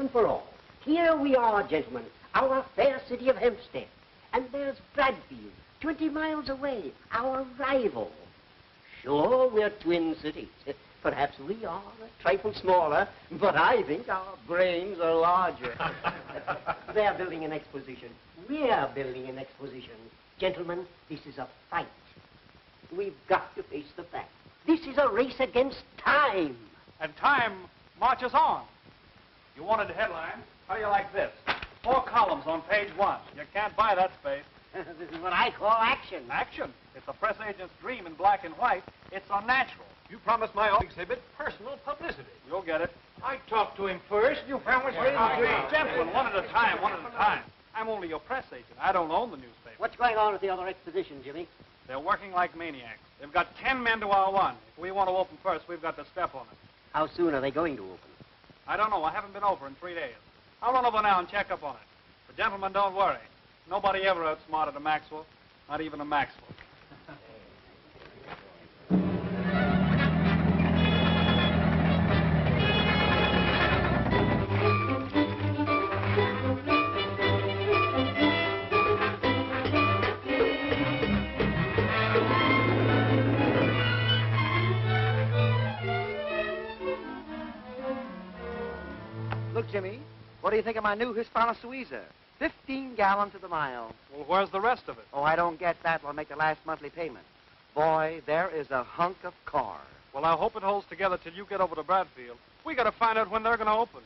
and for all. Here we are, gentlemen, our fair city of Hempstead. And there's Bradfield, 20 miles away, our rival. Sure, we're twin cities. Perhaps we are a trifle smaller, but I think our brains are larger. They're building an exposition. We're building an exposition. Gentlemen, this is a fight. We've got to face the fact. This is a race against time. And time marches on. You wanted a headline? How do you like this? 4 columns on page 1. You can't buy that space. This is what I call action. Action? It's a press agent's dream in black and white. It's unnatural. You promised my exhibit personal publicity. You'll get it. I talked to him first. You found what's ready to do. Gentlemen, one at a time, one at a time. I'm only your press agent. I don't own the newspaper. What's going on at the other exposition, Jimmy? They're working like maniacs. They've got 10 men to our 1. If we want to open first, we've got to step on it. How soon are they going to open? I don't know. I haven't been over in 3 days. I'll run over now and check up on it. But gentlemen, don't worry. Nobody ever outsmarted a Maxwell. Not even a Maxwell. Look, Jimmy, what do you think of my new Hispano Suiza? 15 gallons to the mile. Well, where's the rest of it? Oh, I don't get that. I'll make the last monthly payment. Boy, there is a hunk of car. Well, I hope it holds together till you get over to Bradfield. We got to find out when they're going to open.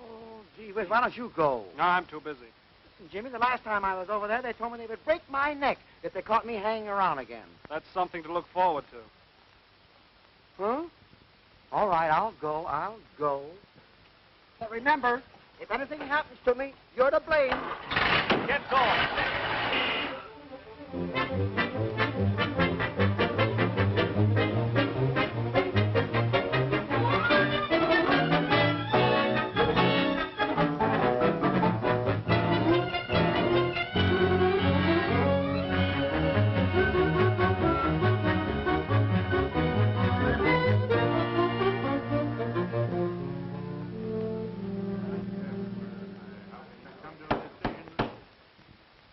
Oh, gee whiz, why don't you go? No, I'm too busy. Listen, Jimmy, the last time I was over there, they told me they would break my neck if they caught me hanging around again. That's something to look forward to. Huh? All right, I'll go. But remember, if anything happens to me, you're to blame. Get going.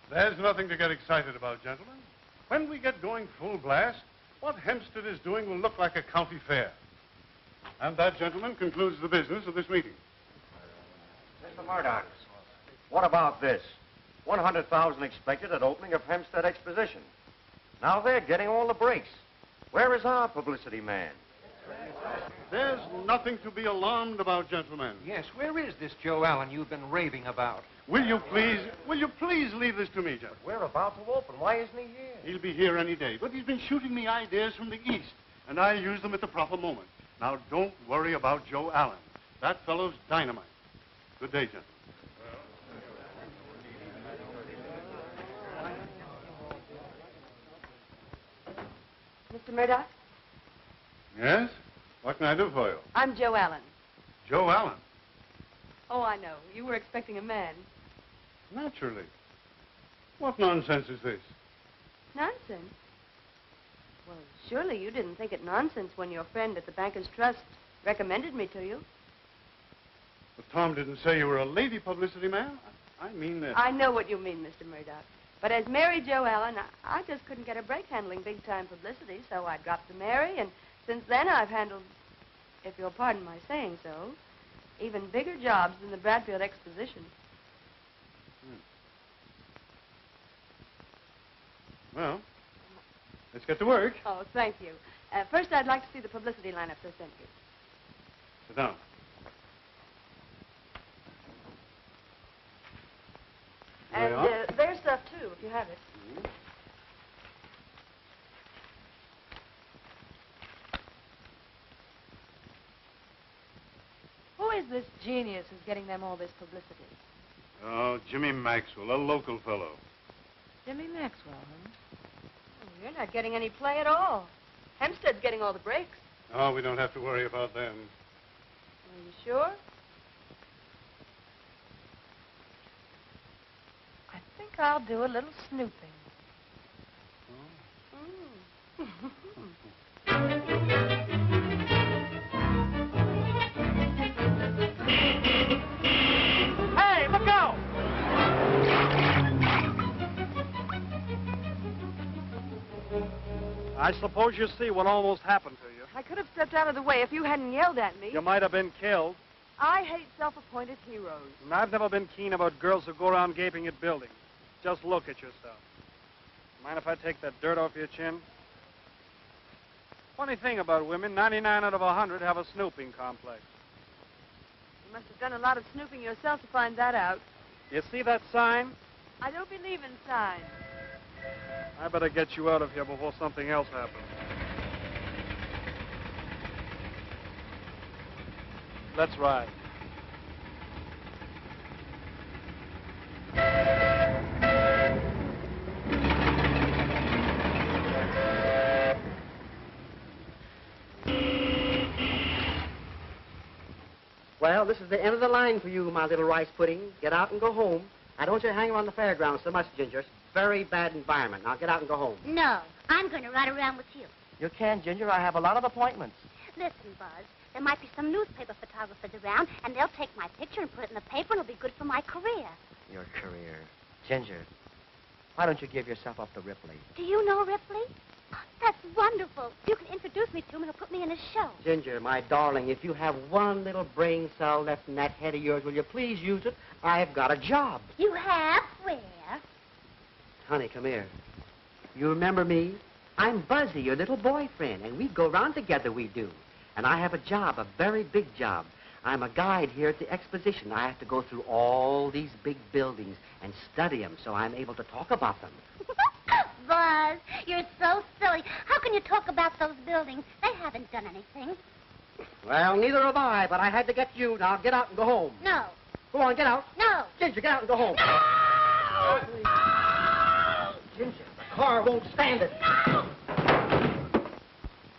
There's nothing to get excited about, gentlemen. When we get going full blast, what Hempstead is doing will look like a county fair. And that, gentlemen, concludes the business of this meeting. Mr. Murdock, what about this? 100,000 expected at opening of Hempstead Exposition. Now they're getting all the breaks. Where is our publicity man? There's nothing to be alarmed about, gentlemen. Yes, where is this Joe Allen you've been raving about? Will you please leave this to me, gentlemen? We're about to open. Why isn't he here? He'll be here any day, but he's been shooting me ideas from the east, and I use them at the proper moment. Now, don't worry about Joe Allen. That fellow's dynamite. Good day, gentlemen. Mr. Murdock? Yes? What can I do for you? I'm Joe Allen. Joe Allen? Oh, I know. You were expecting a man. Naturally. What nonsense is this? Nonsense? Well, surely you didn't think it nonsense when your friend at the Bankers Trust recommended me to you. But Tom didn't say you were a lady publicity man. I mean that. I know what you mean, Mr. Murdock. But as Mary Jo Allen, I just couldn't get a break handling big-time publicity, so I dropped to Mary, and since then I've handled, if you'll pardon my saying so, even bigger jobs than the Bradfield Exposition. Well, let's get to work. Oh, thank you. First, I'd like to see the publicity lineup they sent you. Sit down. And their stuff, too, if you have it. Mm-hmm. Who is this genius who's getting them all this publicity? Oh, Jimmy Maxwell, a local fellow. Jimmy Maxwell, huh? Oh, you're not getting any play at all. Hempstead's getting all the breaks. Oh, we don't have to worry about them. Are you sure? I think I'll do a little snooping. Oh. I suppose you see what almost happened to you. I could have stepped out of the way if you hadn't yelled at me. You might have been killed. I hate self-appointed heroes. And I've never been keen about girls who go around gaping at buildings. Just look at yourself. Mind if I take that dirt off your chin? Funny thing about women, 99 out of 100 have a snooping complex. You must have done a lot of snooping yourself to find that out. You see that sign? I don't believe in signs. I better get you out of here before something else happens. Let's ride. Well, this is the end of the line for you, my little rice pudding. Get out and go home. I don't want you to hang around the fairgrounds so much, Ginger. It's a very bad environment. Now get out and go home. No, I'm going to ride around with you. You can, Ginger. I have a lot of appointments. Listen, Buzz, there might be some newspaper photographers around, and they'll take my picture and put it in the paper, and it'll be good for my career. Your career. Ginger, why don't you give yourself up to Ripley? Do you know Ripley? That's wonderful. You can introduce me to him, and he'll put me in his show. Ginger, my darling, if you have one little brain cell left in that head of yours, will you please use it? I've got a job. You have? Where? Honey, come here. You remember me? I'm Buzzy, your little boyfriend, and we go round together, we do. And I have a job, a very big job. I'm a guide here at the exposition. I have to go through all these big buildings and study them so I'm able to talk about them. Buzz, you're so silly. How can you talk about those buildings? They haven't done anything. Well, neither have I, but I had to get you. Now, get out and go home. No. Go on, get out. No. Ginger, get out and go home. No! Ginger, the car won't stand it. No!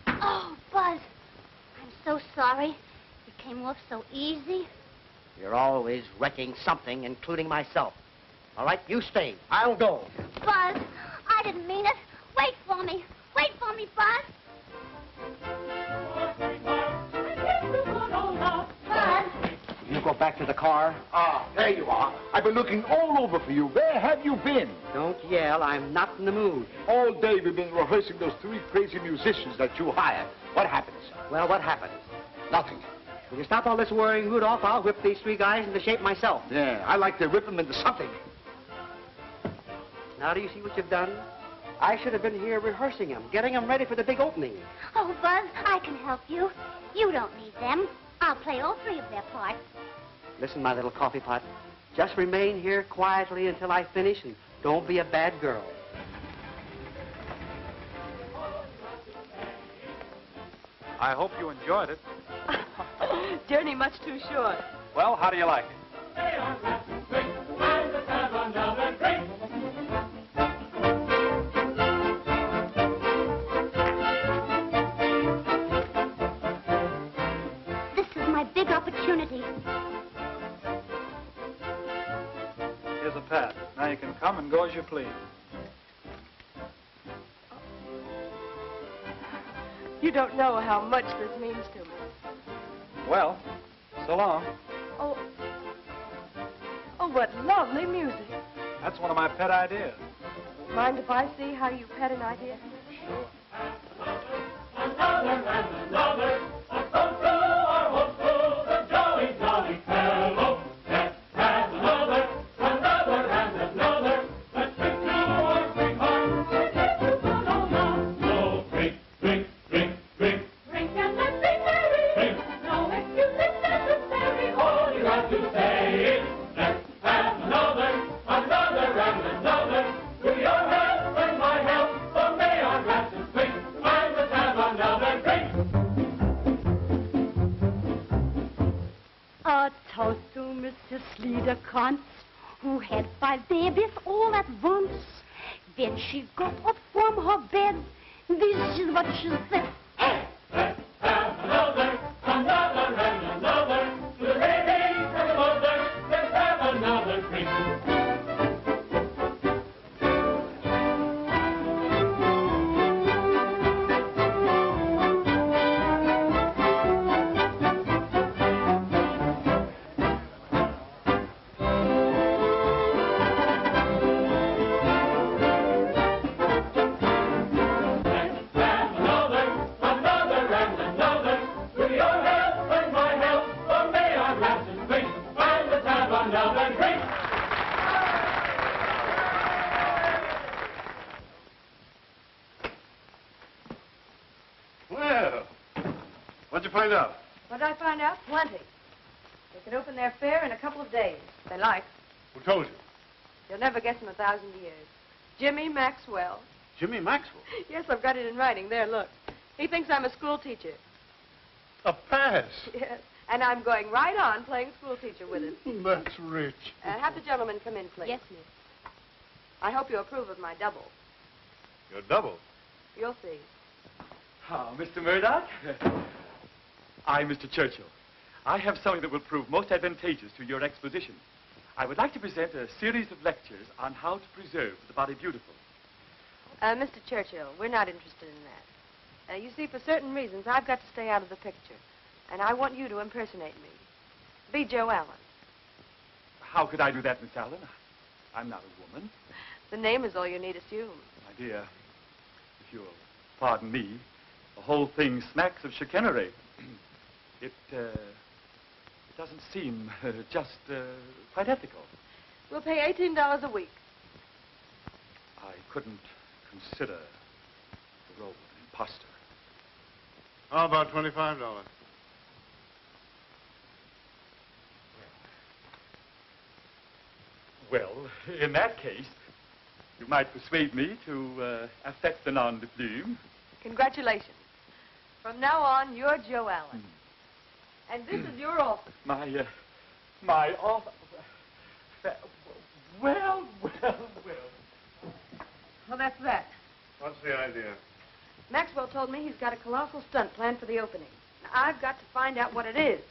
Oh, Buzz, I'm so sorry. It came off so easy. You're always wrecking something, including myself. All right, you stay. I'll go. Buzz, I didn't mean it. Wait for me. Wait for me, Buzz. Buzz. You go back to the car. Ah, there you are. I've been looking all over for you. Where have you been? Don't yell. I'm not in the mood. All day we've been rehearsing those 3 crazy musicians that you hired. What happens? Well, what happens? Nothing. Will you stop all this worrying, Rudolph? I'll whip these 3 guys into shape myself. Yeah, I like to rip them into something. Now, do you see what you've done? I should have been here rehearsing them, getting them ready for the big opening. Oh, Buzz, I can help you. You don't need them. I'll play all 3 of their parts. Listen, my little coffee pot. Just remain here quietly until I finish, and don't be a bad girl. I hope you enjoyed it. Journey much too short. Well, how do you like it? This is my big opportunity. Here's a pat. Now you can come and go as you please. You don't know how much this means to me. Well, so long. Oh, what lovely music. That's one of my pet ideas. Mind if I see how you pet an idea? Sure. Who had 5 babies all at once. Then she got up from her bed. This is what she said. Hey! Let's have another, and another. To the babies and the mother, let's have another drink. Let's have and drink. Well, what'd you find out? What did I find out? Plenty. They can open their fair in a couple of days, if they like. Who told you? You'll never guess in 1,000 years. Jimmy Maxwell. Jimmy Maxwell. Yes, I've got it in writing. There, look. He thinks I'm a school teacher. A pass. Yes. And I'm going right on playing school teacher with him. That's rich. Have the gentleman come in, please. Yes, miss. I hope you approve of my double. Your double. You'll see. Ah, Mr. Murdock. I, Mr. Churchill. I have something that will prove most advantageous to your exposition. I would like to present a series of lectures on how to preserve the body beautiful. Mr. Churchill, we're not interested in that. You see, for certain reasons, I've got to stay out of the picture. And I want you to impersonate me. Be Joe Allen. How could I do that, Miss Allen? I'm not a woman. The name is all you need assume. My dear, if you'll pardon me, the whole thing smacks of chicanery. It doesn't seem just quite ethical. We'll pay $18 a week. I couldn't consider the role of an imposter. How about $25? Well, in that case, you might persuade me to accept the nom de plume. Congratulations. From now on, you're Joe Allen. And this is your office. My office. Well. Well, that's that. What's the idea? Maxwell told me he's got a colossal stunt planned for the opening. Now, I've got to find out what it is.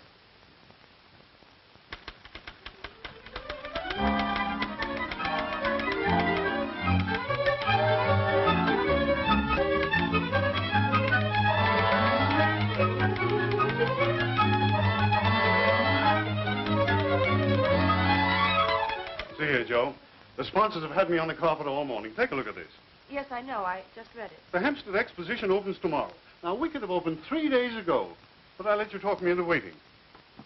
See here, Joe. The sponsors have had me on the carpet all morning. Take a look at this. Yes, I know. I just read it. The Hempstead Exposition opens tomorrow. Now, we could have opened 3 days ago, but I let you talk me into waiting.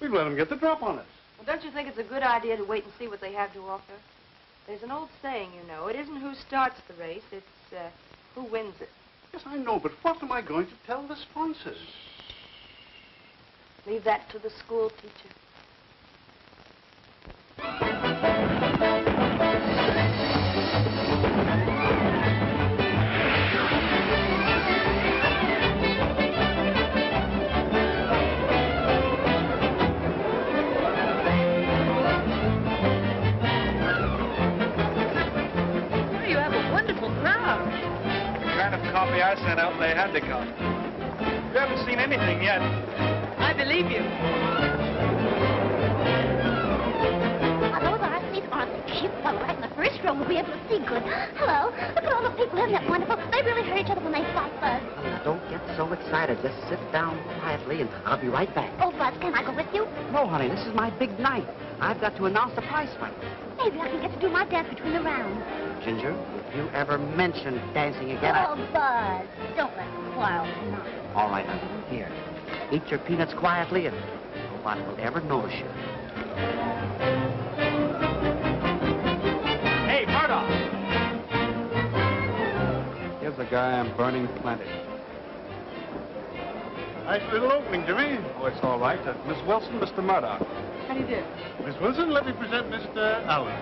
We've let them get the drop on us. Well, don't you think it's a good idea to wait and see what they have to offer? There's an old saying, you know. It isn't who starts the race, it's who wins it. Yes, I know, but what am I going to tell the sponsors? Leave that to the school teacher. Coffee I sent out, and they had to come. You haven't seen anything yet. I believe you. Those are our seats aren't they cute? Well, right in the first row, we'll be able to see good. Hello. Look at all the people. Isn't that wonderful? They really hurt each other when they fought, Buzz. Now, don't get so excited. Just sit down quietly, and I'll be right back. Oh, Buzz, can I go with you? No, honey, this is my big night. I've got to announce the prize fight. Maybe I can get to do my dance between the rounds. Ginger, if you ever mention dancing again, Oh, Buzz, don't let me quarrel tonight. All right, honey, here. Eat your peanuts quietly, and nobody will ever notice you. Hey, Murdock! Here's a guy I'm burning plenty. Nice little opening, Jimmy. Oh, it's all right. Miss Wilson, Mr. Murdock. How do you do? Miss Wilson, let me present Mr. Allen.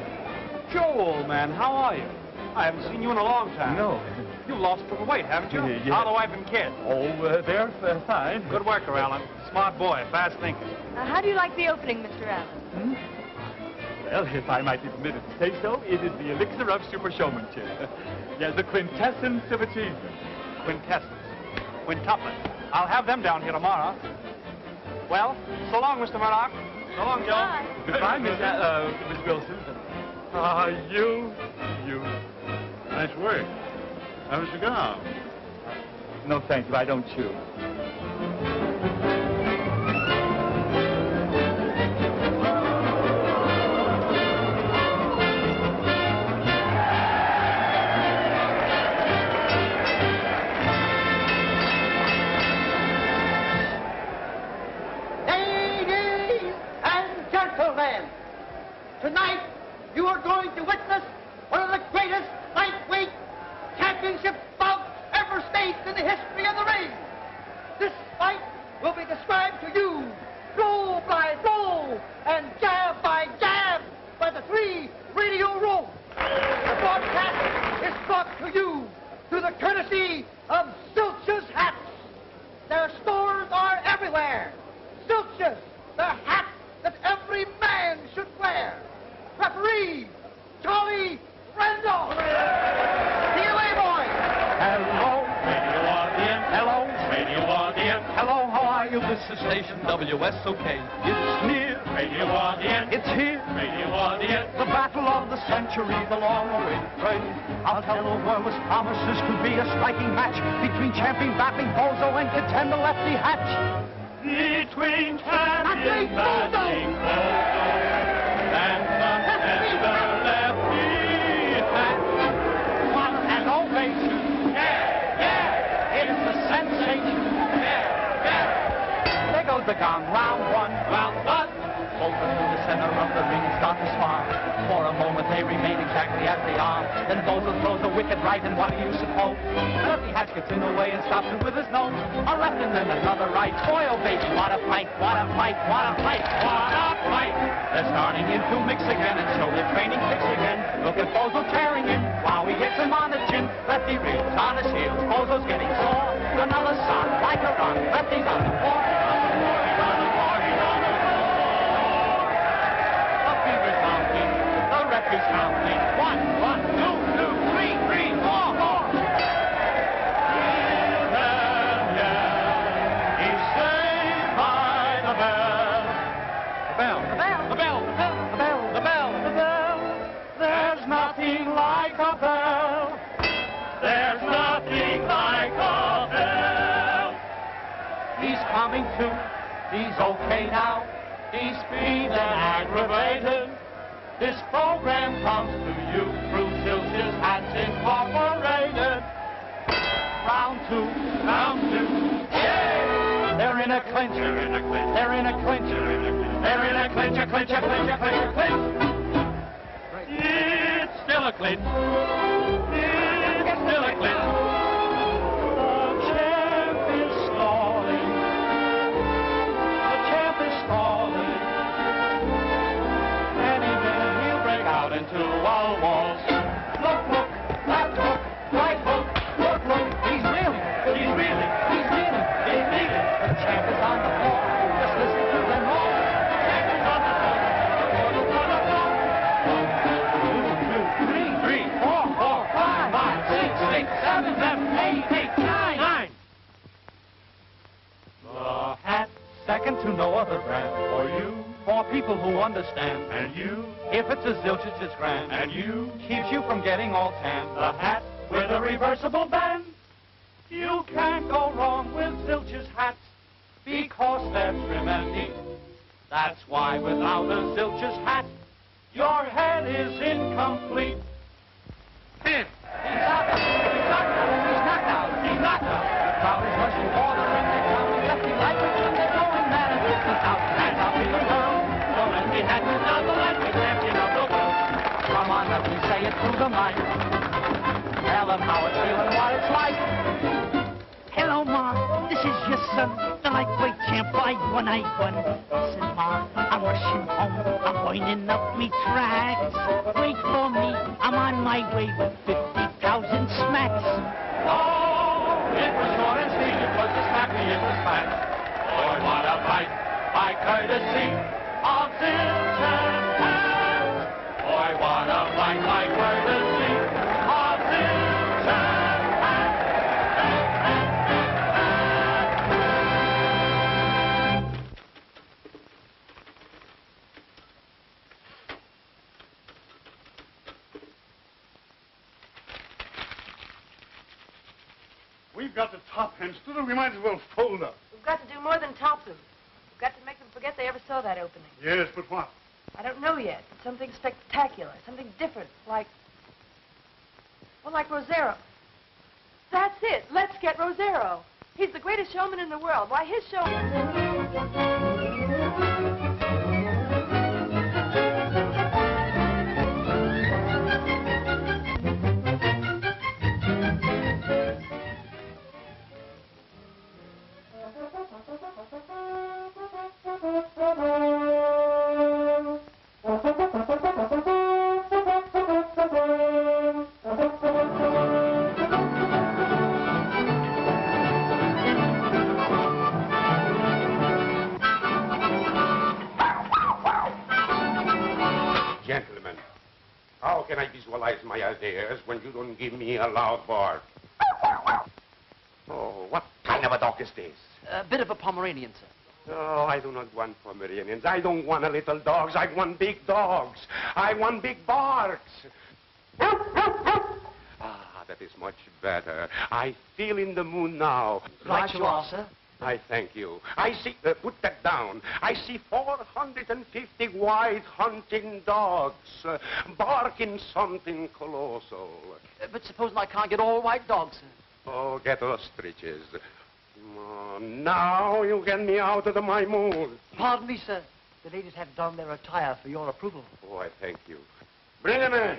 Joe, old man, how are you? I haven't seen you in a long time. No. You've lost a little weight, haven't you? Yeah. How are the wife and kid? Oh, they're fine. Good worker, Allen. Smart boy, fast thinking. Now, how do you like the opening, Mr. Allen? Well, if I might be permitted to say so, it is the elixir of super showmanship. Yes, the quintessence of achievement. Quintessence. Quintuplets. I'll have them down here tomorrow. Well, so long, Mr. Murdock. So long, Joe. Bye. Goodbye, Miss Wilson. Ah, you. Nice work. Have a cigar. No, thank you. I don't chew. Ladies and gentlemen, tonight you are going to witness one of the greatest lightweight championship bouts ever staged in the history of the ring. This fight will be described to you blow by blow and jab by jab by the 3 radio ropes. The broadcast is brought to you through the courtesy of Zilch's hats. Their stores are everywhere. Zilch's, the hat that every man should wear. Referee, Charlie Randolph. See you later, boys. Hello, radio audience. Hello, radio audience. Hello, how are you? This is station WSOK. It's near, radio audience. It's here, radio audience. The battle of the century, the long-awaited fray. I'll tell the world as promises to be a striking match between champion battling Bozo and contender Lefty Hatch. Between champion battling Bozo and contender Lefty Hatch. What an ovation. It's a sensation. There goes the gong. Round 1. Round 1. Both through the center of the ring start to spar. For a moment they remain exactly as they are. Then Bozo throws a wicked right, and what do you suppose? Lefty Hatch gets in the way and stops him with his nose. A left and then another right. Boy, oh baby, what a fight, what a fight, what a fight, what a fight. They're starting in to mix again and show their training kicks again. Look at Bozo tearing in. Wow, he gets him on the chin. Lefty reels on his heels. Bozo's getting sore. Another shot like a rock. Lefty's on the floor. He's on the floor. He's on the floor. The fever's mounting. The referee's counting. 1, 2, 3, 4, 4. He's saved by the bell. The bell. The bell. The bell. The bell. The bell. The bell. There's nothing like a bell. There's nothing like a bell. He's coming to. He's okay now. He's feeling aggravated. This program comes to you through Zilch's Hats Incorporated. Round 2. Round 2. Yeah! They're in a clinch. They're in a clinch. They're in a clinch. They're in a clinch. A clinch. A clinch. A clinch. A clinch. It's still a clinch. It's still a clinch. The champ is stalling. The champ is stalling. Any minute he'll break out into wall walls. Look, look, left hook, right hook. Look, look, he's reeling. He's reeling. He's reeling. He's reeling. The champ is on the floor. Just listen to them all. The champ is on the floor. The hat, second to no other brand. For you, for people who understand. And you, if it's a zilch, it's just grand. And you, keeps you from getting all tan. The hat with a reversible band. You can't go wrong with Zilch's hats because they're trim and neat. That's why without a Zilch's hat, your head is incomplete. Pin. He's knocked out. He's knocked out. He's knocked out. He's knocked out. The crowd is rushing water and they're counting Lefty like a gun. They're going mad and it's out. Hands up in the world. The Lefty Hatch is now the lightweight champion of the world. Come on, let me say it through the mic. Tell them how it's feeling, what it's like. Hello, Ma. This is your son, the lightweight champ. I won. Listen, Ma, I'm rushing home. I'm winding up me tracks. Wait for me. I'm on my way with 50,000 smacks. Oh, it was short and sweet. It was a snappy, it was fat. Boy, what a fight by courtesy of Zilch's hats. Boy, what a fight by courtesy of Zilch's hats. We've got to top Hempstead, or we might as well fold up. We've got to do more than top them. We've got to make them forget they ever saw that opening. Yes, but what? I don't know yet. Something spectacular, something different, like Rosero. That's it. Let's get Rosero. He's the greatest showman in the world. Why, his show... How can I visualize my ideas when you don't give me a loud bark? Oh, what kind of a dog is this? A bit of a Pomeranian, sir. No, I do not want Pomeranians. I don't want a little dogs. I want big dogs. I want big barks. Ah, that is much better. I feel in the mood now. Right you are, sir. I thank you. I see, put that down. I see 450 white hunting dogs barking something colossal. But supposing I can't get all white dogs, sir? Oh, get ostriches. Oh, now you get me out of my mood. Pardon me, sir. The ladies have donned their attire for your approval. Oh, I thank you. Bring him in.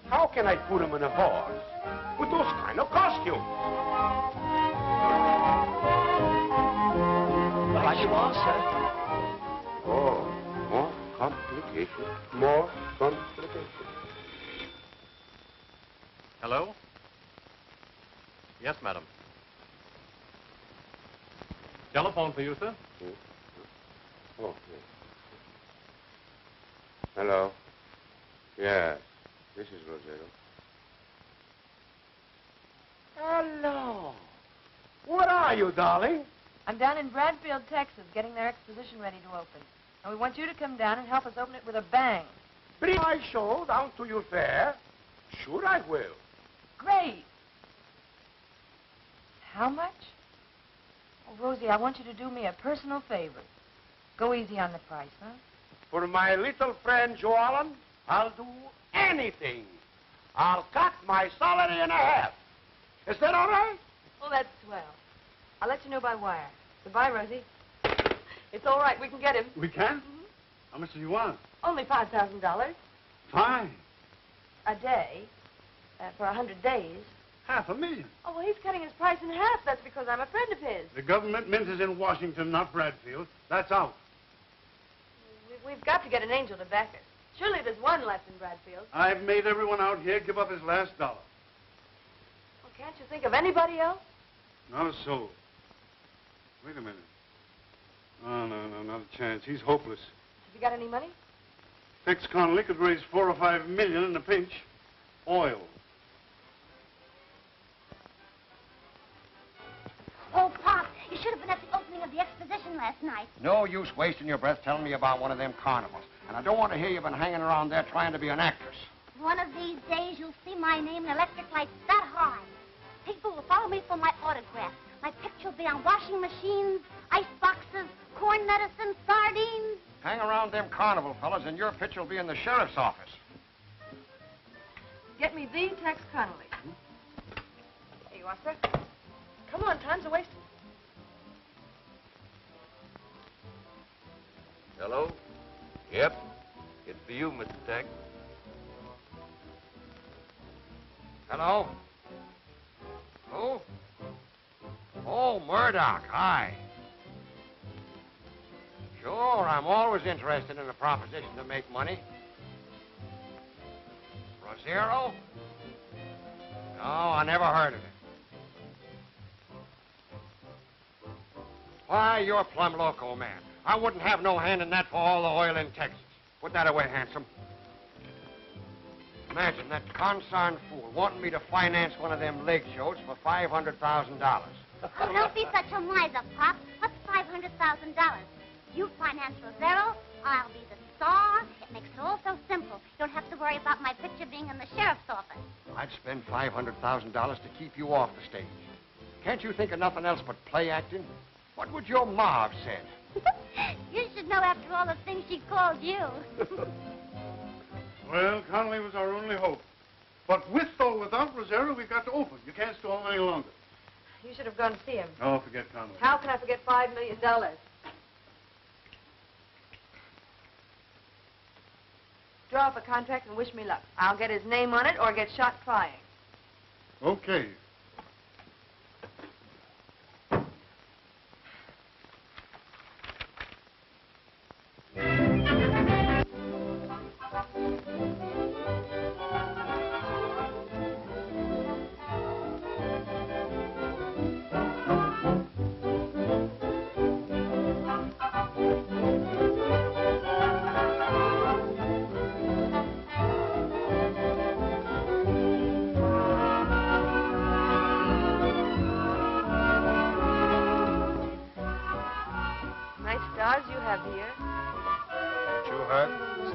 How can I put him in a horse with those kind of costumes? Right you are, sir. Oh, more complication. More complication. Hello? Yes, madam. Telephone for you, sir. Oh, yes. Hello. Yes, this is Rosero. Hello. What are you, darling? I'm down in Bradfield, Texas, getting their exposition ready to open. And we want you to come down and help us open it with a bang. Bring my show down to your fair. Sure I will. Great. How much? Oh, Rosie, I want you to do me a personal favor. Go easy on the price, huh? For my little friend Joe Allen, I'll do anything. I'll cut my salary in half. Is that all right? Oh, that's swell. I'll let you know by wire. Goodbye, Rosie. It's all right. We can get him. We can? How much do you want? Only $5,000 Fine. a day for 100 days. $500,000. Oh, well, he's cutting his price in half. That's because I'm a friend of his. The government mint is in Washington, not Bradfield. That's out. We've got to get an angel to back us. Surely there's one left in Bradfield. I've made everyone out here give up his last dollar. Well, can't you think of anybody else? Not a soul. Wait a minute. Oh, no, not a chance. He's hopeless. Have you got any money? Tex Connolly could raise $4 or $5 million in a pinch. Oil. Oh, Pop, you should have been at the opening of the exposition last night. No use wasting your breath telling me about one of them carnivals. And I don't want to hear you've been hanging around there trying to be an actress. One of these days, you'll see my name in electric lights that high. People will follow me for my autograph. My picture will be on washing machines, ice boxes, corn medicine, sardines. Hang around them carnival fellas and your picture will be in the sheriff's office. Get me the Tex Connolly. Here you are, sir. Come on, time's a wasting. Hello? Yep. It's for you, Mr. Tex. Hello? Who? Oh, Murdock. Hi. Sure, I'm always interested in a proposition to make money. Rosero? No, I never heard of it. Why, you're plumb loco, man. I wouldn't have no hand in that for all the oil in Texas. Put that away, handsome. Imagine that concerned fool wanting me to finance one of them leg shows for $500,000. Oh, don't be such a miser, Pop. What's $500,000? You finance Rosero, I'll be the star. It makes it all so simple. You don't have to worry about my picture being in the sheriff's office. I'd spend $500,000 to keep you off the stage. Can't you think of nothing else but play acting? What would your ma have said? You should know after all the things she called you. Well, Connolly was our only hope. But with or without Rosero, we've got to open. You can't stall him any longer. You should have gone to see him. Oh, forget Connolly. How can I forget $5 million? draw up a contract and wish me luck. I'll get his name on it or get shot trying. Okay.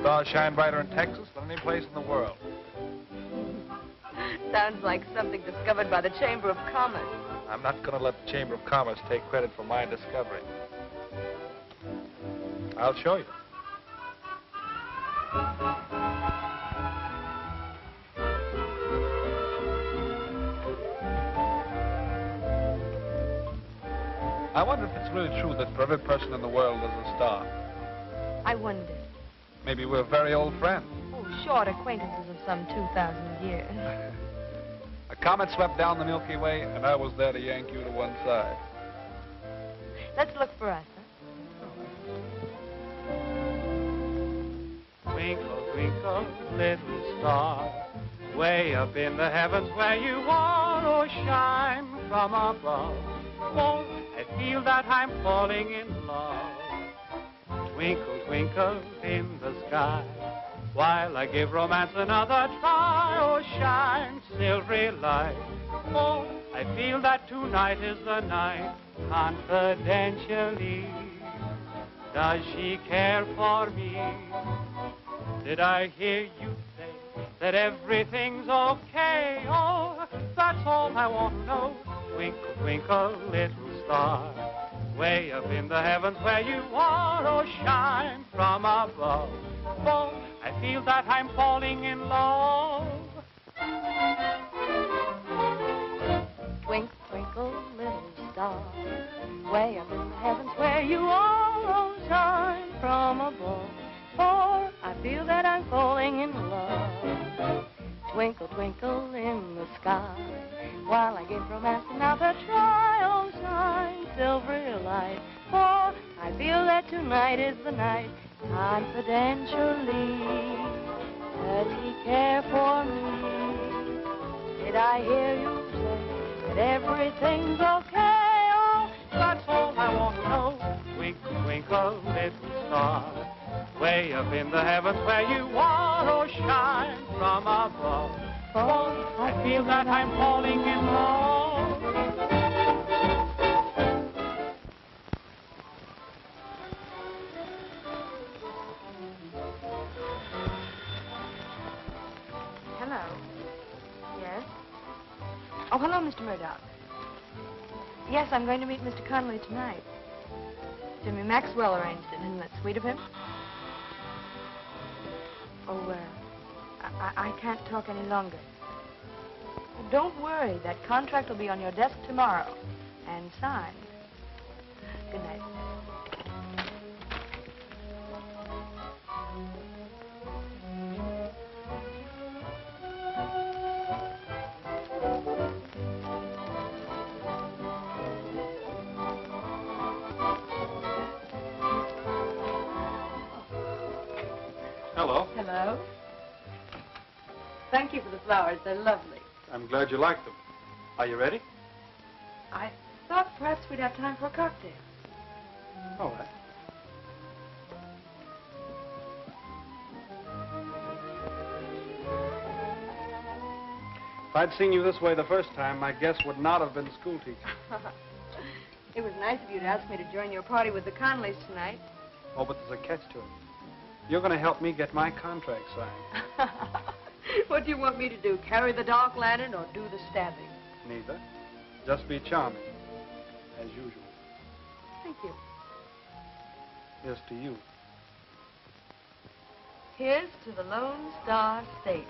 Stars shine brighter in Texas than any place in the world. Sounds like something discovered by the Chamber of Commerce. I'm not going to let the Chamber of Commerce take credit for my discovery. I'll show you. I wonder if it's really true that for every person in the world there's a star. I wonder. Maybe we're very old friends. Oh, short acquaintances of some 2,000 years. A comet swept down the Milky Way, and I was there to yank you to one side. Let's look for us, huh? Twinkle, twinkle, little star, way up in the heavens where you are, oh, shine from above. Oh, I feel that I'm falling in love. Twinkle, twinkle in the sky, while I give romance another try. Oh, shine, silvery light. Oh, I feel that tonight is the night. Confidentially, does she care for me? Did I hear you say that everything's okay? Oh, that's all I want to know. Twinkle, twinkle, little star, way up in the heavens where you are, oh, shine from above. Oh, I feel that I'm falling in love. Twinkle, twinkle, little star, way up in the heavens where you are, oh, shine from above. For I feel that I'm falling in love. Twinkle, twinkle in the sky, while I give romance another try. Oh, shine, silvery light, for I feel that tonight is the night. Confidentially, does he care for me? Did I hear you say that everything's okay? Oh, that's all I want to know. Twinkle, twinkle, little star, way up in the heavens where you are, oh, shine from above. Oh, I feel that I'm falling in love. Hello. Yes? Oh, hello, Mr. Murdock. Yes, I'm going to meet Mr. Connelly tonight. Jimmy Maxwell arranged it. Isn't that sweet of him? Oh, I can't talk any longer. Don't worry. That contract will be on your desk tomorrow and signed. Good night. Hello. Hello. Thank you for the flowers. They're lovely. I'm glad you like them. Are you ready? I thought perhaps we'd have time for a cocktail. All right. If I'd seen you this way the first time, my guess would not have been school teacher. It was nice of you to ask me to join your party with the Connollys tonight. Oh, but there's a catch to it. You're going to help me get my contract signed. What do you want me to do, carry the dark lantern or do the stabbing? Neither. Just be charming, as usual. Thank you. Here's to you. Here's to the Lone Star State.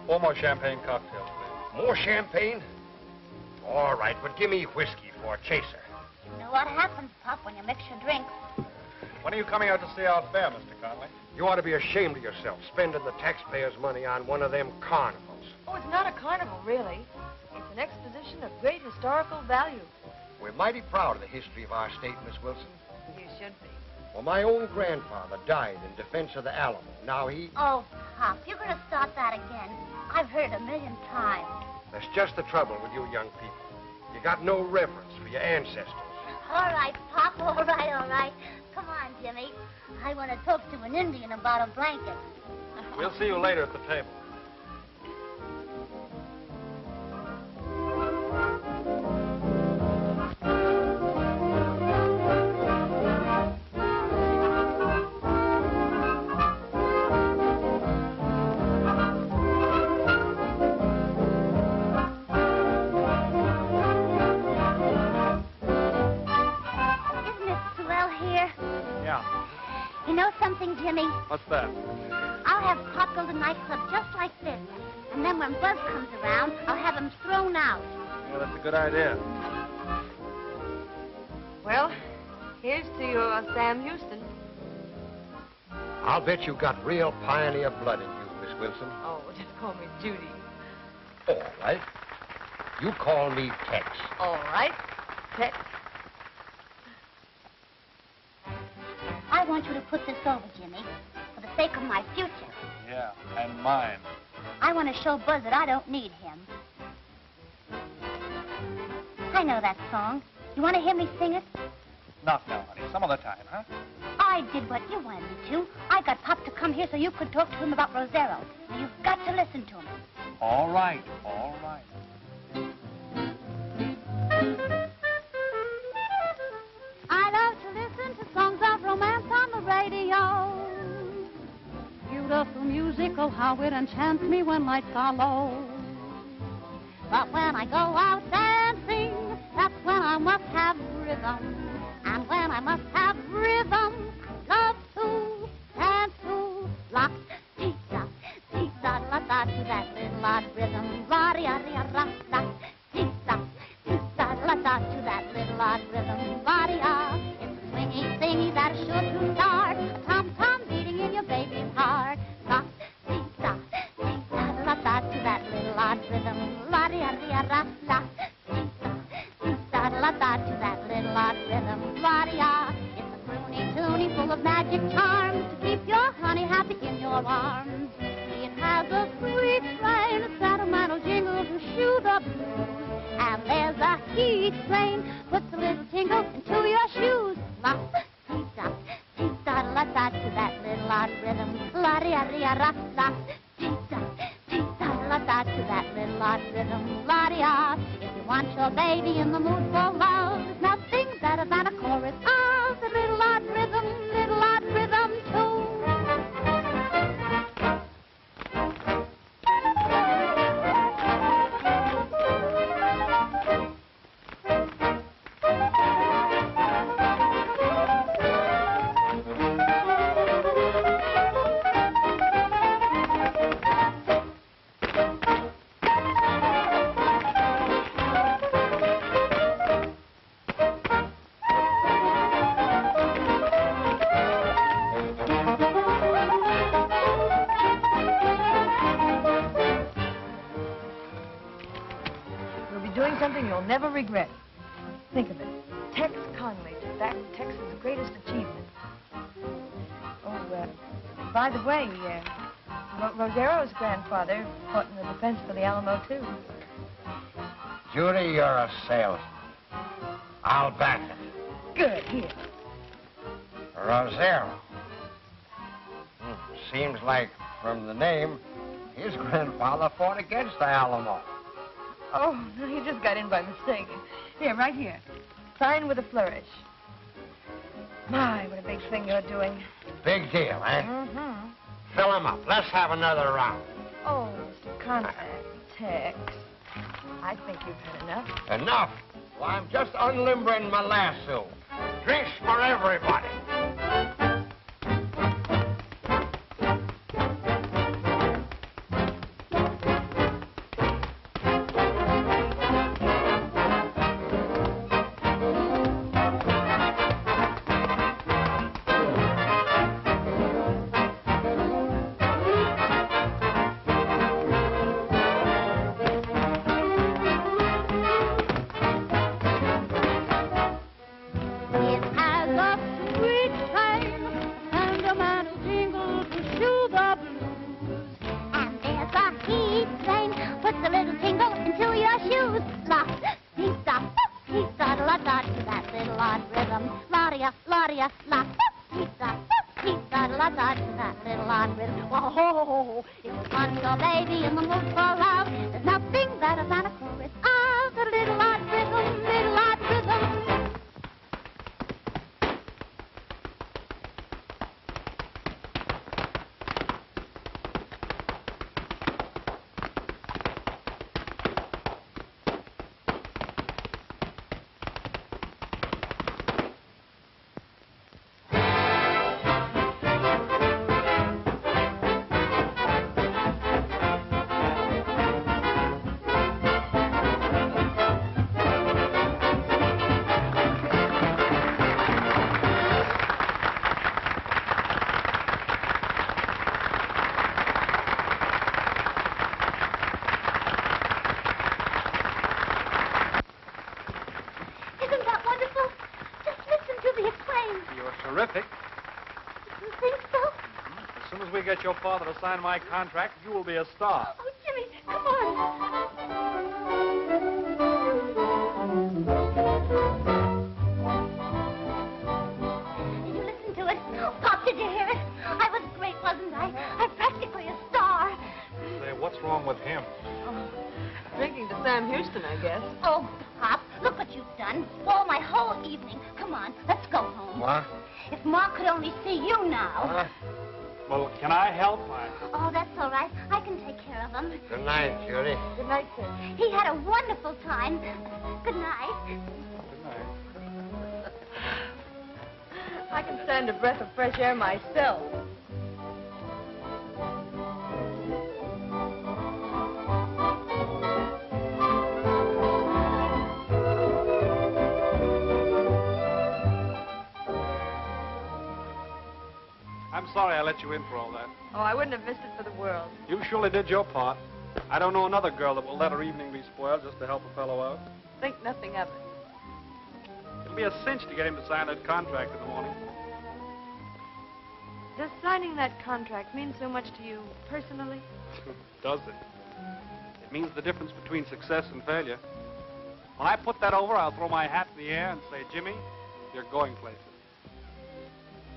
4 more champagne cocktails, please. More champagne? All right, but give me whiskey for a chaser. You know what happens, Pop, when you mix your drinks. When are you coming out to see our fair, Mr. Connolly? You ought to be ashamed of yourself, spending the taxpayers' money on one of them carnivals. Oh, it's not a carnival, really. It's an exposition of great historical value. We're mighty proud of the history of our state, Miss Wilson. You should be. Well, my own grandfather died in defense of the Alamo. Now he... Oh, Pop, you're going to start that again. I've heard it a million times. That's just the trouble with you young people. You got no reverence for your ancestors. All right, Pop, all right. Come on, Jimmy. I want to talk to an Indian about a blanket. We'll see you later at the table. You know something, Jimmy? What's that? I'll have Pop go to the nightclub just like this. And then when Buzz comes around, I'll have him thrown out. Yeah, that's a good idea. Well, here's to your Sam Houston. I'll bet you got real pioneer blood in you, Miss Wilson. Oh, just call me Judy. All right. You call me Tex. All right. Tex. I want you to put this over, Jimmy, for the sake of my future. Yeah, and mine. I want to show Buzz that I don't need him. I know that song. You want to hear me sing it? Not now, honey. Some other time, huh? I did what you wanted me to. I got Pop to come here so you could talk to him about Rosero. Now, you've got to listen to him. All right, all right. I love to listen to songs of romance on the radio. Beautiful music, oh how it enchants me when lights are low. But when I go out dancing, that's when I must have rhythm. And when I must have rhythm, I love to dance to lock, tee-da, la-da, to that little odd rhythm. La-di-ya-di-ya-ra-da, tee-da, la-da, to that little odd rhythm. La-di-ya, it's a swingy thingy that is sure to start a tom-tom beating in your baby's heart. Lock, tee-da, la-da, to that little odd rhythm. La-di-ya-di-ya-ra-da, la-da, to that little odd rhythm. La-di-ya, it's a croony-toony full of magic charms to keep your honey happy in your arms. It has a sweet strain, a sentimental jingle to shoo the blues. And there's a heat train, puts a little tingle into your shoes. La-dee-da, la-da, to that little odd rhythm. La-dee-ya-dee-ya-ra-da, dee-da, la-da, to that little odd rhythm. La-dee-ya, if you want your baby in the mood for love, there's nothing better than a chorus of the little odd rhythm too. You'll never regret. Think of it. Tex Connelly took back Tex's greatest achievement. Oh, by the way, Rosero's grandfather fought in the defense for the Alamo, too. Judy, you're a salesman. I'll back it. Good. Here. Rosero. Seems like, from the name, his grandfather fought against the Alamo. Oh, no, he just got in by mistake. Here, right here. Sign with a flourish. My, what a big thing you're doing. Big deal, eh? Mm-hmm. Fill him up. Let's have another round. Oh, Mr. Contact, Tex. I think you've had enough. Enough? Well, I'm just unlimbering my lasso. Drinks for everybody. ya. La, pizza, pizza, la, da, da, little odd rhythm. Whoa, it's fun, your baby, in the mood for love. There's nothing better than a chorus of the little odd rhythm, little odd rhythm. Terrific. You think so? As soon as we get your father to sign my contract, you will be a star. Oh, Jimmy, come on. Did you listen to it? Oh, Pop, did you hear it? I was great, wasn't I? I'm practically a star. Say, what's wrong with him? Drinking to Sam Houston, I guess. Oh, Pop, look what you've done. Spoil my whole evening. Come on, let's go home. What? If Ma could only see you now. Well, can I help? Oh, that's all right. I can take care of him. Good night, Judy. Good night, sir. He had a wonderful time. Good night. I can stand a breath of fresh air myself. I'm sorry I let you in for all that. Oh, I wouldn't have missed it for the world. You surely did your part. I don't know another girl that will let her evening be spoiled just to help a fellow out. Think nothing of it. It'll be a cinch to get him to sign that contract in the morning. Does signing that contract mean so much to you personally? Does it? It means the difference between success and failure. When I put that over, I'll throw my hat in the air and say, Jimmy, you're going places.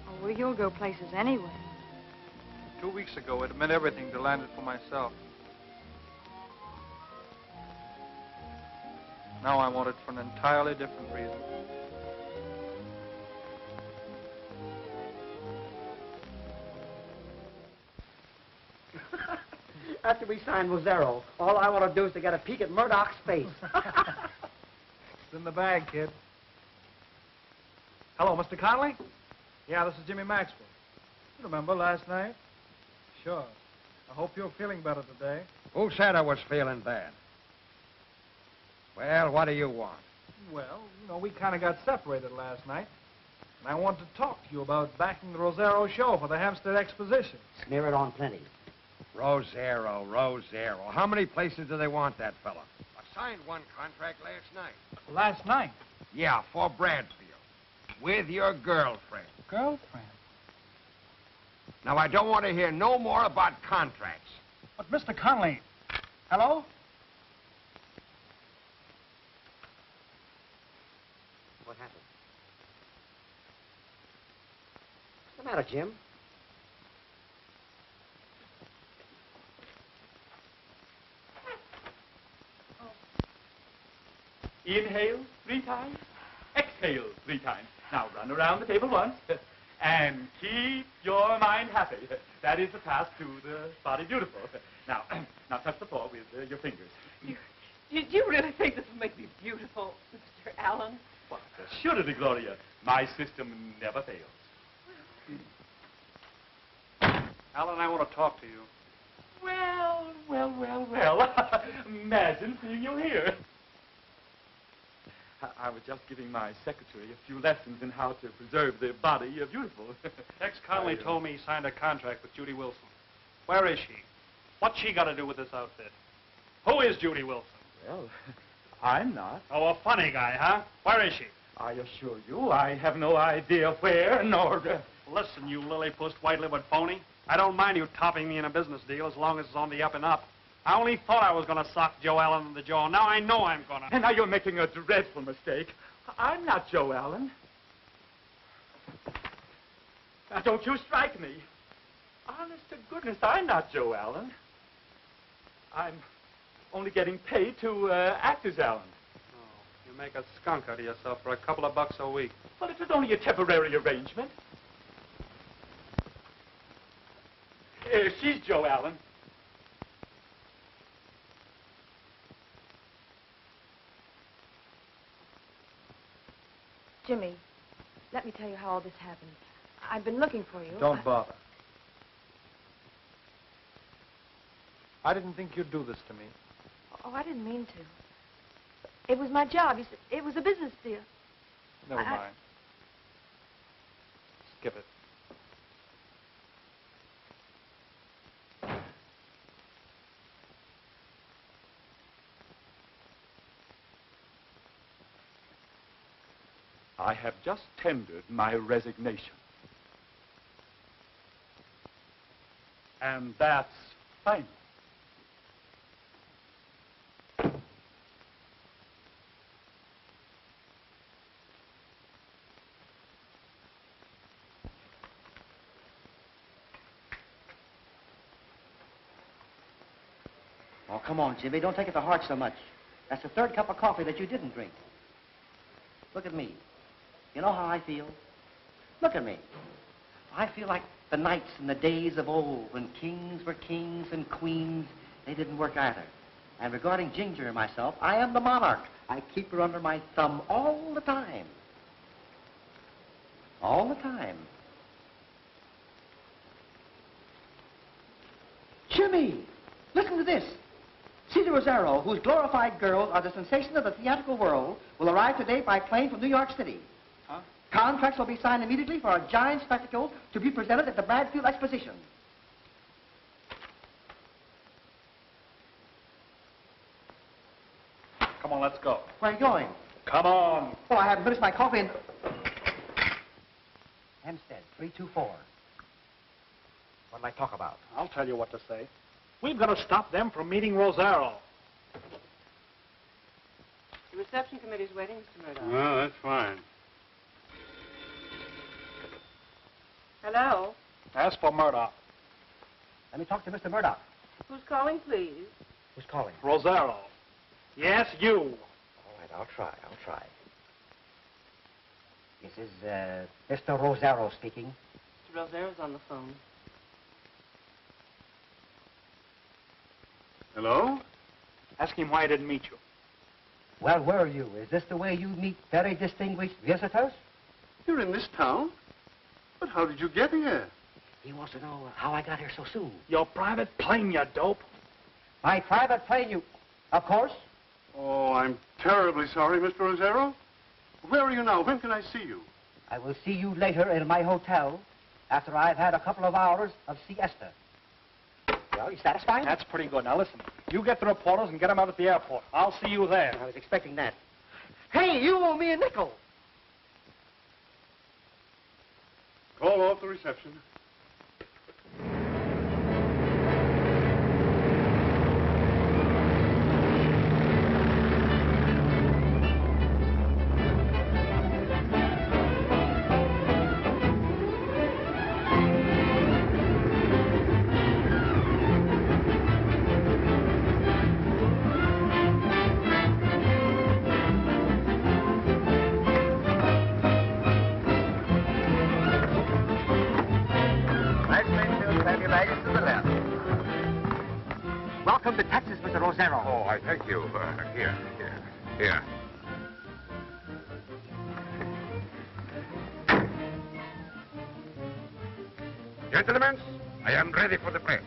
Oh, well, you'll go places anyway. 2 weeks ago, it meant everything to land it for myself. Now I want it for an entirely different reason. After we sign Rosero, all I want to do is to get a peek at Murdock's face. It's in the bag, kid. Hello, Mr. Connelly? Yeah, this is Jimmy Maxwell. You remember last night? Sure. I hope you're feeling better today. Who said I was feeling bad? Well, what do you want? Well, you know, we kind of got separated last night. And I want to talk to you about backing the Rosero show for the Hampstead Exposition. Smear it on plenty. Rosero. How many places do they want that fella? I signed one contract last night. Last night? Yeah, for Bradfield. With your girlfriend. Girlfriend? Now, I don't want to hear no more about contracts. But, Mr. Connelly, hello? What happened? What's the matter, Jim? Inhale 3 times, exhale 3 times. Now run around the table once, and keep your mind happy. That is the path to the body beautiful. Now touch the floor with your fingers. You really think this will make me beautiful, Mr. Allen? What, assuredly, Gloria. My system never fails. Alan, I want to talk to you. Well. Imagine seeing you here. I was just giving my secretary a few lessons in how to preserve the body beautiful. Ex-Connelly told me he signed a contract with Judy Wilson. Where is she? What's she got to do with this outfit? Who is Judy Wilson? Well, I'm not. Oh, a funny guy, huh? Where is she? I assure you, I have no idea where, nor... Listen, you lily-pussed, white-livered phony. I don't mind you topping me in a business deal as long as it's on the up and up. I only thought I was going to sock Joe Allen in the jaw. Now I know I'm going to. And now you're making a dreadful mistake. I'm not Joe Allen. Now, don't you strike me. Honest to goodness, I'm not Joe Allen. I'm only getting paid to act as Allen. Oh, you make a skunk out of yourself for a couple of bucks a week. Well, it was only a temporary arrangement. She's Joe Allen. Jimmy, let me tell you how all this happened. I've been looking for you. Don't bother. I didn't think you'd do this to me. Oh, I didn't mean to. It was my job. You see, it was a business deal. Never mind. Skip it. I have just tendered my resignation. And that's final. Oh, come on, Jimmy. Don't take it to heart so much. That's the third cup of coffee that you didn't drink. Look at me. You know how I feel? Look at me. I feel like the nights and the days of old when kings were kings and queens. They didn't work either. And regarding Ginger and myself, I am the monarch. I keep her under my thumb all the time. All the time. Jimmy, listen to this. Cesar Rosero, whose glorified girls are the sensation of the theatrical world, will arrive today by plane from New York City. Huh? Contracts will be signed immediately for a giant spectacle to be presented at the Bradfield Exposition. Come on, let's go. Where are you going? Come on. Oh, I haven't finished my coffee and... Hempstead, 324. What'll I talk about? I'll tell you what to say. We've got to stop them from meeting Rosero. The reception committee's waiting, Mr. Murdock. Well, that's fine. Hello? Ask for Murdock. Let me talk to Mr. Murdock. Who's calling, please? Who's calling? Rosero. Yes, you. All right, I'll try. This is, Mr. Rosero speaking. Mr. Rosero's on the phone. Hello? Ask him why I didn't meet you. Well, where are you? Is this the way you meet very distinguished visitors? You're in this town? But how did you get here? He wants to know how I got here so soon. Your private plane, you dope. My private plane, you... Of course. Oh, I'm terribly sorry, Mr. Rosero. Where are you now? When can I see you? I will see you later in my hotel after I've had a couple of hours of siesta. Well, you satisfied? That's pretty good. Now, listen. You get the reporters and get them out at the airport. I'll see you there. I was expecting that. Hey, you owe me a nickel. Call off the reception. Welcome to Texas, Mr. Rosero. Oh, I thank you. Here. Gentlemen, I am ready for the press.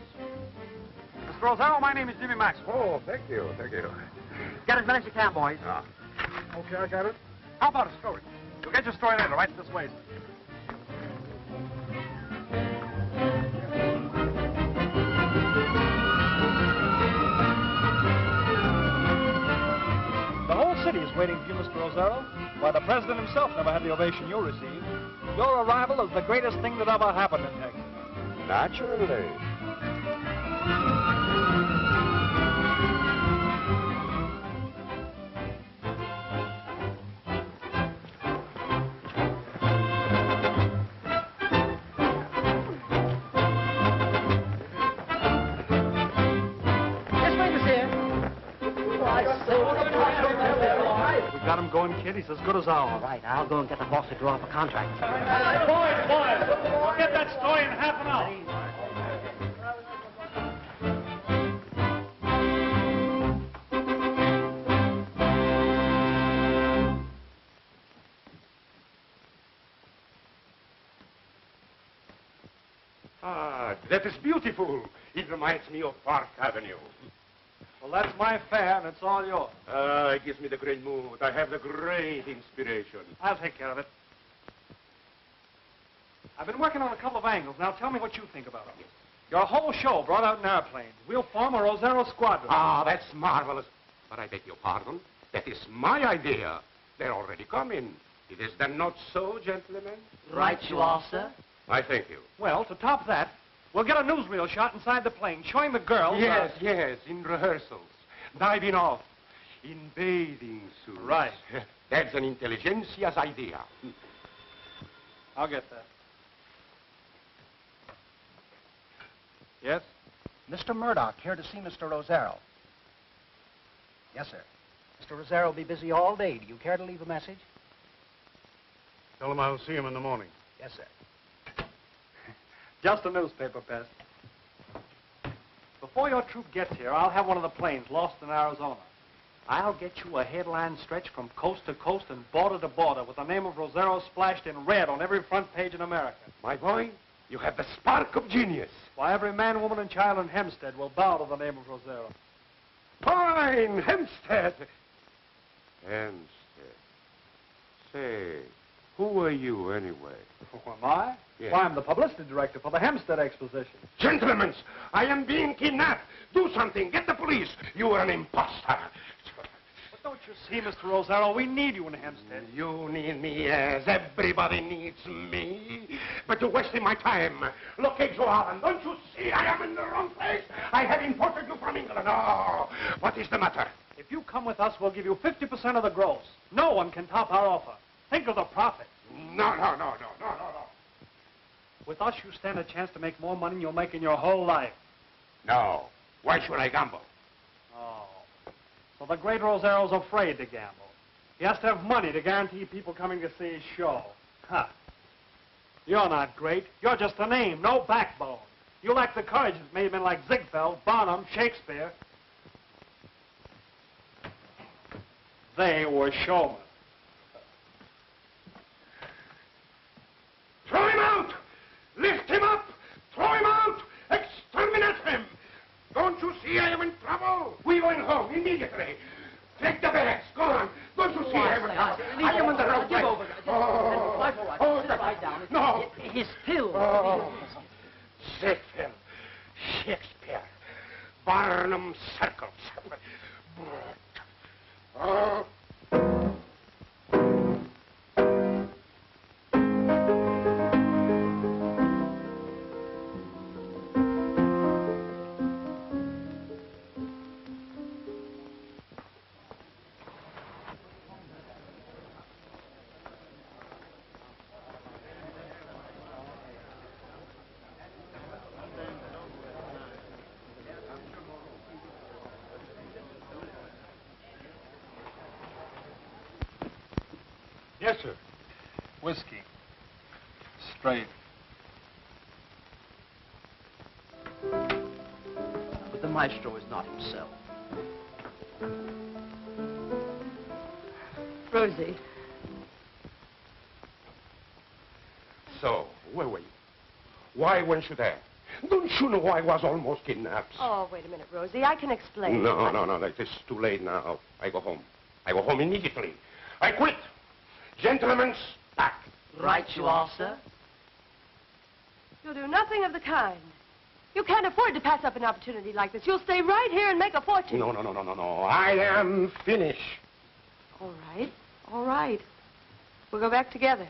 Mr. Rosero, my name is Jimmy Maxwell. Oh, thank you. Get as many as you can, boys. Okay, I got it. How about a story? You'll get your story later, right this way. The whole city is waiting for you, Mr. Rosero. Why, the president himself never had the ovation you received. Your arrival is the greatest thing that ever happened in Texas. Naturally. We got him going, kid. He's as good as ours. All right, I'll go and get the boss to draw up a contract. Boys, we'll get that story in half an hour. Ah, that is beautiful. It reminds me of Park Avenue. Well, that's my fare, and it's all yours. It gives me the great mood. I have the great inspiration. I'll take care of it. I've been working on a couple of angles. Now tell me what you think about it. Your whole show brought out in airplanes. We'll form a Rosero squadron. Ah, that's marvelous. But I beg your pardon. That is my idea. They're already coming. It is then not so, gentlemen? Right you are, sir. I thank you. Well, to top that, we'll get a newsreel shot inside the plane showing the girls... Yes, yes, in rehearsals. Diving off. In bathing suits. Right. That's an intelligentsia's idea. I'll get that. Yes? Mr. Murdock here to see Mr. Rosero. Yes, sir. Mr. Rosero will be busy all day. Do you care to leave a message? Tell him I'll see him in the morning. Yes, sir. Just a newspaper pest. Before your troop gets here, I'll have one of the planes lost in Arizona. I'll get you a headline stretch from coast to coast and border to border with the name of Rosero splashed in red on every front page in America. My boy, you have the spark of genius. Why, every man, woman, and child in Hempstead will bow to the name of Rosero. Fine, Hempstead. Hempstead. Say, who are you anyway? Who am I? Yes. Why, I'm the publicity director for the Hempstead Exposition. Gentlemen, I am being kidnapped. Do something. Get the police. You are an imposter. But don't you see, Mr. Rosero, we need you in Hempstead. You need me, yes. Everybody needs me. But you're wasting my time. Look, Joe Allen, don't you see I am in the wrong place? I have imported you from England. Oh, what is the matter? If you come with us, we'll give you 50% of the gross. No one can top our offer. Think of the profit. No. With us, you stand a chance to make more money than you'll make in your whole life. No. Why should I gamble? Oh. So the great Rosero's afraid to gamble. He has to have money to guarantee people coming to see his show. Huh. You're not great. You're just a name, no backbone. You lack the courage that made men like Ziegfeld, Barnum, Shakespeare. They were showmen. Throw him out! Lift him up! Throw him out! Exterminate him! Don't you see I am in trouble? We're going home immediately. Take the bags. Go on. Don't you see I am in trouble? I am in the wrong place. Sit right down. No. His pill. Oh. Ziegfeld, Shakespeare, Barnum circles. Oh. Yes, sir. Whiskey. Straight. But the maestro is not himself. Rosie. So, where were you? Why weren't you there? Don't you know I was almost kidnapped? Oh, wait a minute, Rosie. I can explain. No. It is too late now. I go home. I go home immediately. I quit. Gentlemen's back. Right you are, sir. You'll do nothing of the kind. You can't afford to pass up an opportunity like this. You'll stay right here and make a fortune. No. I am finished. All right. We'll go back together.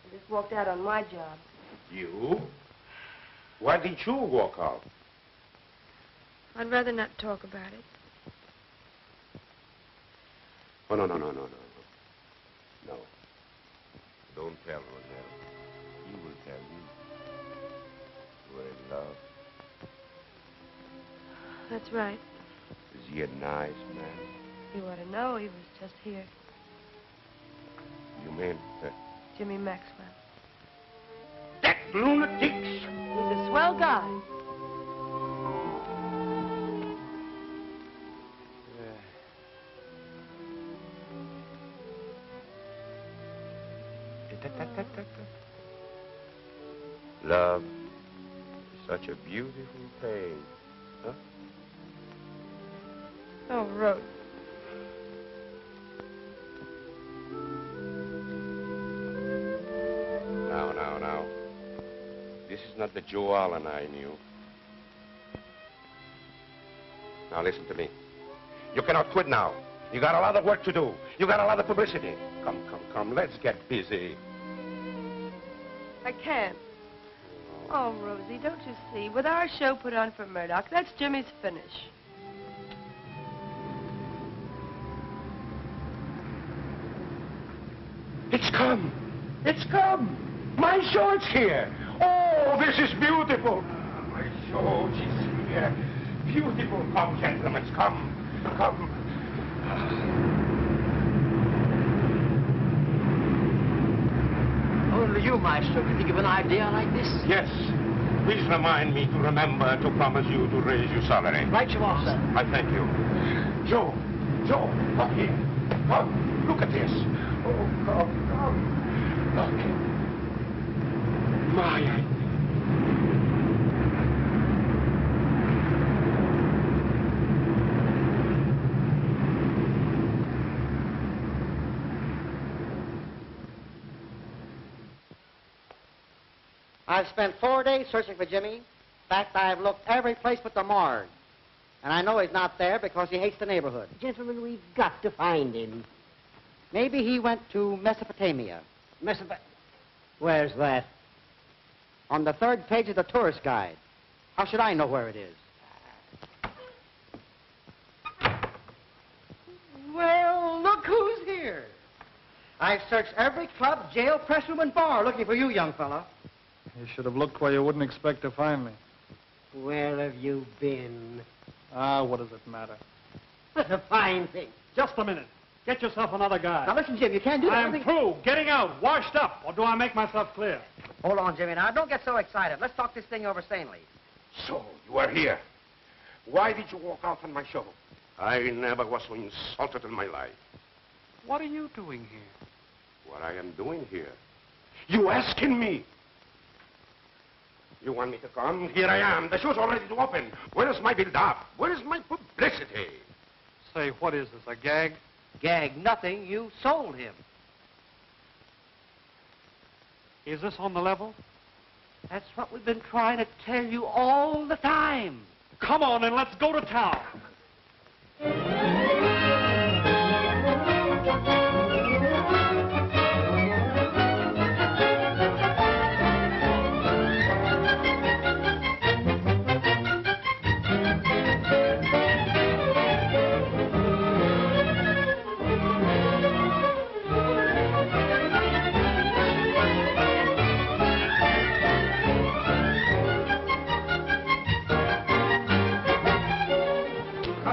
I just walked out on my job. You? Why did you walk out? I'd rather not talk about it. Oh, no. No. Don't tell Rosero. He will tell you. You are in love. That's right. he a nice man? You ought to know he was just here. You mean? Jimmy Maxwell. That lunatics! He's a swell guy. Love is such a beautiful thing, huh? Oh, Rose. Now. This is not the Joe Allen I knew. Now listen to me. You cannot quit now. You got a lot of work to do. You got a lot of publicity. Come. Let's get busy. I can't. Oh, Rosie, don't you see? With our show put on for Murdock, that's Jimmy's finish. It's come. It's come. My show is here. Oh, this is beautiful. My show is here. Beautiful. Come, gentlemen, come. Only you, Maestro, can think of an idea like this. Yes. Please remind me to remember to promise you to raise your salary. Right you are, sir. I thank you. Joe, come here. Come, look at this. Oh, come. Look. My idea. I've spent 4 days searching for Jimmy. In fact, I've looked every place but the morgue. And I know he's not there because he hates the neighborhood. Gentlemen, we've got to find him. Maybe he went to Mesopotamia. Where's that? On the 3rd page of the tourist guide. How should I know where it is? Well, look who's here. I've searched every club, jail, press room, and bar looking for you, young fella. You should have looked where you wouldn't expect to find me. Where have you been? What does it matter? That's a fine thing. Just a minute. Get yourself another guy. Now, listen, Jim, you can't do that. I'm through. Getting out. Washed up. Or do I make myself clear? Hold on, Jimmy. Now, don't get so excited. Let's talk this thing over sanely. So, you are here. Why did you walk out on my show? I never was so insulted in my life. What are you doing here? What I am doing here? You asking me? You want me to come? Here I am. The show's already to open. Where is my build-up? Where is my publicity? Say, what is this, a gag? Gag nothing. You sold him. Is this on the level? That's what we've been trying to tell you all the time. Come on, and let's go to town.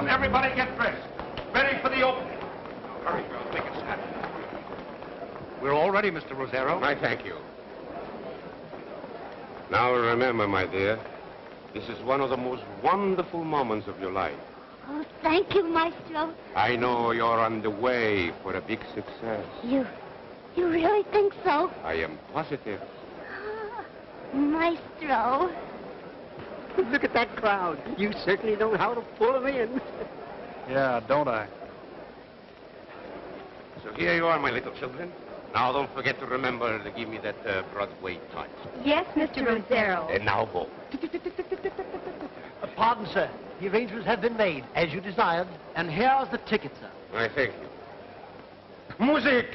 Everybody get dressed. Ready for the opening. Hurry, girl. Make it snap. We're all ready, Mr. Rosero. I thank you. Now remember, my dear, this is one of the most wonderful moments of your life. Oh, thank you, Maestro. I know you're on the way for a big success. You really think so? I am positive. Maestro. Look at that crowd. You certainly know how to pull them in. Yeah, don't I? So here you are, my little children. Now don't forget to remember to give me that Broadway touch. Yes, Mr. Rosero. And now go. Pardon, sir. The arrangements have been made, as you desired, and here's the ticket, sir. I thank you. Music!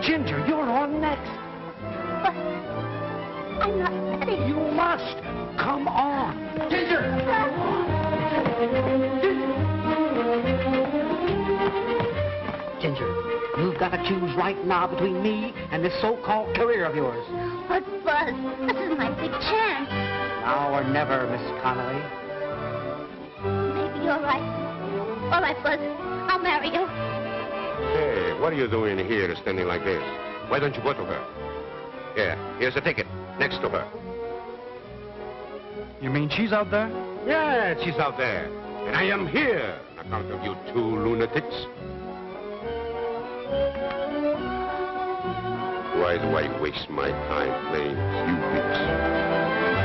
Ginger, you're on next. But I'm not ready. You must. Come on. Ginger! Ginger, you've got to choose right now between me and this so-called career of yours. But, Buzz, this is my big chance. Now or never, Miss Connelly. Maybe you're right. All right, Buzz. I'll marry you. Hey, what are you doing here standing like this? Why don't you go to her? Yeah, here's a ticket. Next to her. You mean she's out there? Yeah, she's out there. And I am here on account of you two lunatics. Why do I waste my time playing Cubits?